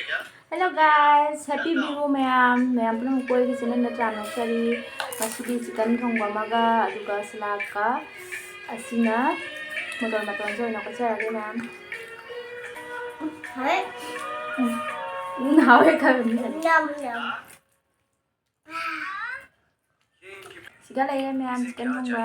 Hello guys, happy Bihu mayam pun koi ki channel na channel kari masidi chicken thongba maga aduga salad ka asina motor maton join ko charage ma'am Hawe nawe ka nyam nyam siga lai ma'am chicken thongba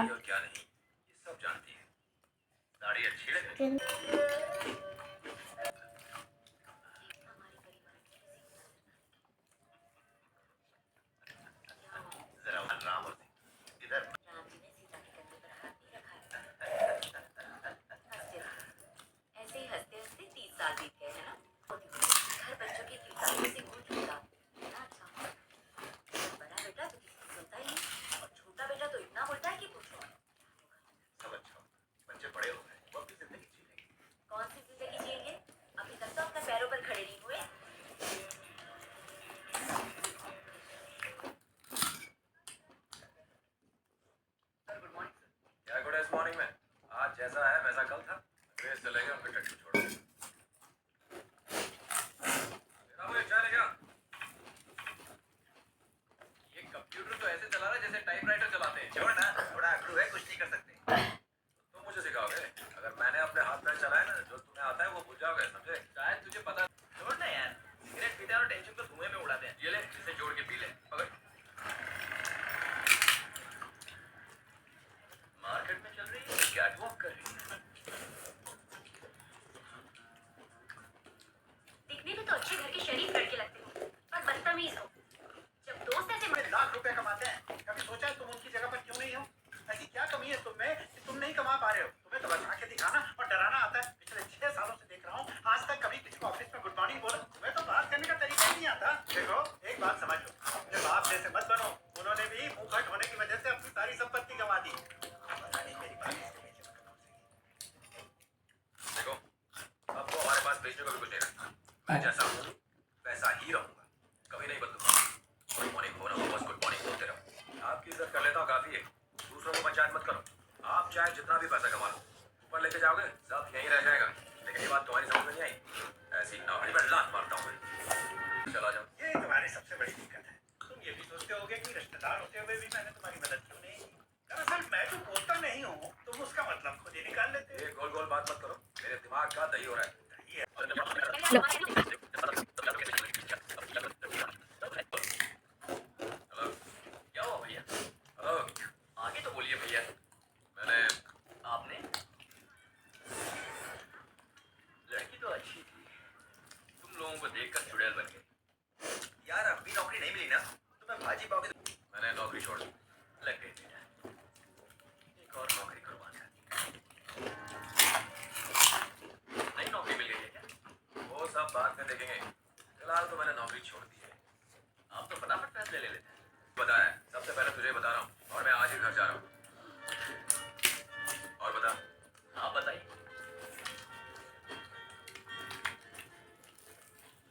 morning में आज जैसा है वैसा कल था race चलेगा फिर टट्टू छोड़ो मुझे चाय ले जा ये कंप्यूटर तो ऐसे चला रहा है जैसे टाइपराइटर चलाते हैं छोड़ ना थोड़ा अकड़ू है कुछ नहीं कर सकते तुम मुझे सिखाओगे अगर मैंने अपने हाथ पैर चलाए ना जो तुम्हें आता है वो भूल जाओगे समझे शायद तुझे पता छोड़ ना यार सिगरेट पीते हैं और टेंशन को धुएं में उड़ाते हैं ये ले इसे जोड़ के पी ले पकड़ मार्केट में चल रही है कैटवॉक कर रही है दिखने में तो अच्छे घर के शरीफ लड़के लगते हो पर बदतमीज हो जब दोस्त ऐसे लाख रुपए कमाते हैं कभी सोचा है तुम उनकी जगह पर क्यों नहीं हो ऐसी क्या कमी है तुम में कि तुम नहीं कमा पा रहे हो तुम्हें तो बस आंखें दिखाना और डराना आता है पिछले 6 सालों से देख रहा हूँ आज तक कभी किसी को ऑफिस में गुड मॉर्निंग बोला तुम्हें तो बात करने का तरीका ही नहीं आता देखो एक बात समझ लो अपने बाप जैसे मत बनो उन्होंने भी मुंह फट होने की वजह से अपनी सारी संपत्ति गंवा दी मेरी बात देखो अब तो हमारे पास बेचने को भी कुछ नहीं रखा मैं जैसा हूँ वैसा ही रहूंगा कभी नहीं बदलूंगा गुड मॉर्निंग हो ना हो बस गुड मॉर्निंग बोलते रहो आपकी इज्जत कर लेता हूँ काफी है दूसरों को पंचायत मत करो आप चाहे जितना भी पैसा कमा लो ऊपर लेके जाओगे सब यहीं रह जाएगा लेकिन ये बात तुम्हारी समझ में नहीं आई ऐसी नौकरी में लात मारता हूँ मैं चला जाओ ये तुम्हारी सबसे बड़ी दिक्कत है तुम ये भी सोचते होगे कि रिश्तेदार होते हुए भी मैंने तुम्हारी मदद क्यों नहीं की दरअसल मैं जो बोलता नहीं हूँ तुम उसका मतलब खुद ही निकाल लेते हो ये गोल गोल बात मत करो मेरे दिमाग का दही हो रहा है हेलो क्या हुआ भैया हेलो आगे तो बोलिए भैया मैंने आपने लड़की तो अच्छी थी तुम लोगों को देखकर चुड़ैल बन गई यार अभी नौकरी नहीं मिली ना तो मैं भाजी पाओगे मैंने नौकरी छोड़ दी लग गई बेटा एक और नौकरी करवा नई नौकरी मिल गई है क्या वो सब बाद में देखेंगे फिलहाल तो मैंने नौकरी छोड़ दी है आप तो फटाफट फैसले ले लेते हैं बताया सबसे पहले तुझे बता रहा हूँ और मैं आज ही घर जा रहा हूँ और बता आप बताइए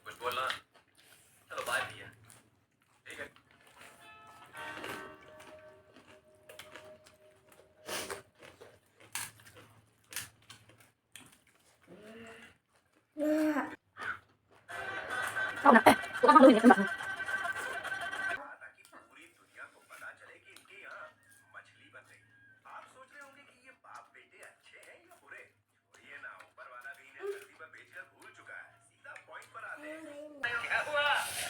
कुछ बोलना चलो बाय भैया ठीक है ताकि पूरी दुनिया को पता चले कि इनके यहाँ मछली बन रही आप सोच रहे होंगे कि ये बाप बेटे अच्छे हैं या बुरे छोड़िए ना ऊपर वाला भी इन्हें धरती पर बेचकर भूल चुका है सीधा पॉइंट पर आते हैं क्या हुआ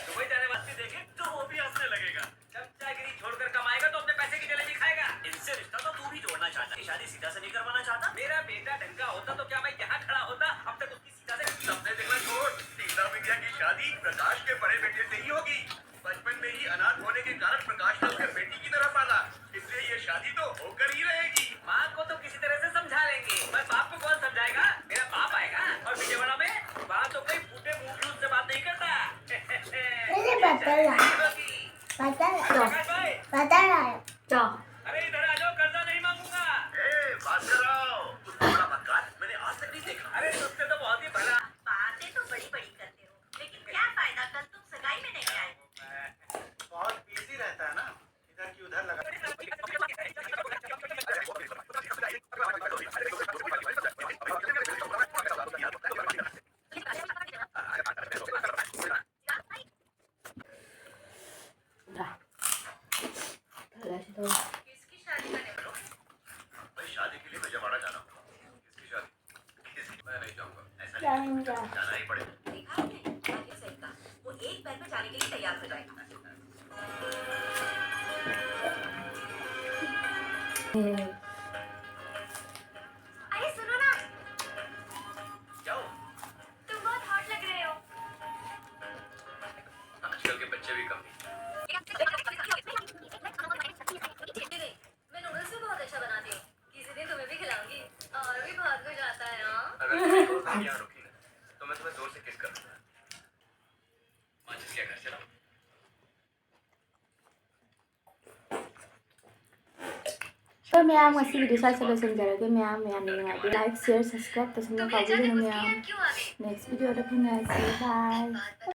दुबई जाने वाले देखे तो वो भी हंसने लगेगा जब चाकरी छोड़कर कमाएगा तो अपने पैसे की जलेबी खाएगा इनसे रिश्ता तो तू भी जोड़ना चाहता शादी सीधा से नहीं करवाना चाहता मेरा बेटा ढंगा होता तो क्या मैं यहाँ खड़ा होता अब तक उसकी सीधा से सबने देखना छोड़ सीधा मीडिया की शादी प्रकाश के बड़े बेटे से ही होगी बचपन में ही अनाथ होने के कारण प्रकाश ने उसके बेटी की तरफ पाला इसलिए ये शादी तो होकर ही रहेगी माँ को तो किसी तरह से समझा लेंगे पर बाप को कौन समझाएगा मेरा बाप आएगा और विजयवाड़ा में बाप तो कोई फूटे मुंह से बात नहीं करता अरे इधर आ जाओ कर्जा नहीं मांगूंगा बात कर रहा हूँ थोड़ा मकान मैंने आज तक नहीं देखा अरे तुझसे तो बहुत ही भला बातें तो बड़ी बड़ी करते हो लेकिन क्या फायदा कल तुम सगाई में नहीं आए बहुत बिजी रहता है ना इधर की उधर लगा याद हो जाएगा। अरे सुनो ना, जाओ। तुम बहुत हॉट लग रहे हो। आजकल के बच्चे भी कम नहीं, मैं नूडल्स भी बहुत अच्छा बनाती हूँ। किसी दिन तुम्हें भी खिलाऊंगी। और भी बहुत कुछ आता है हाँ। अगर तुम एक और बार यहाँ रुकी ना तो मैं तुम्हें जोर से किस करूंगा। माचिस क्या घर चलाओ। So, ma'am, ngasi video saya sudah senjata, ma'am, like, share, subscribe, terus तुम kalau ले जाने video मुझे ma'am, यहाँ क्यों आ गई? next video ada punya, bye.